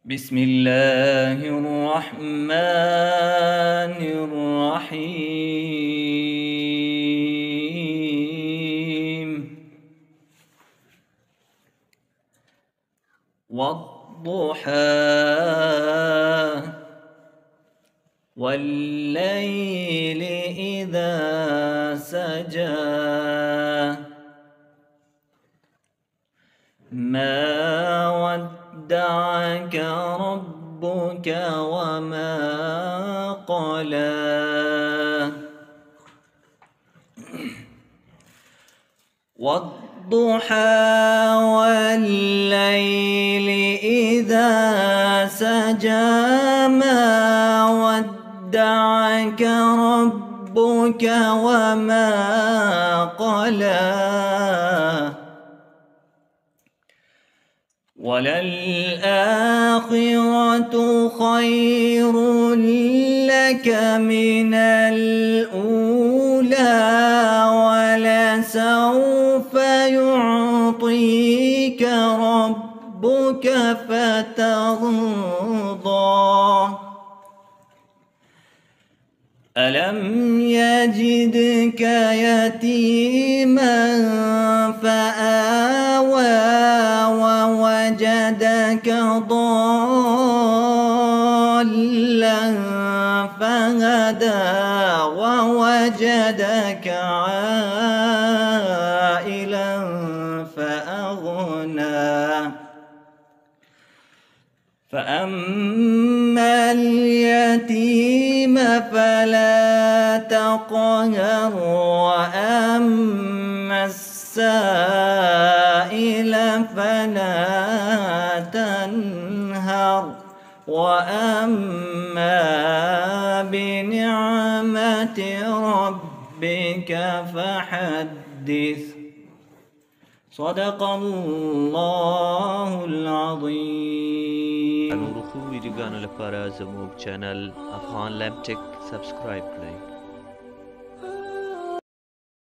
بسم الله الرحمن الرحيم والضحى والليل إذا سجى ما ودعك ربك وما قلى والضحى والليل إذا سجى ما ودعك ربك وما قلى وللآخرة خير لك من الأولى ولسوف يعطيك ربك فترضى ألم يجدك يتيما فآوى ووجدك ضالا فهدى ووجدك عائلا فأغنى فأما اليتيم فلا تقهر وأما السائل فلا تنهر وأما بنعمة ربك فحدث صدق الله العظيم. نور خو ویډیوګانو لپاره زموږ چینل افغان لمټک سبسکرایب کړئ.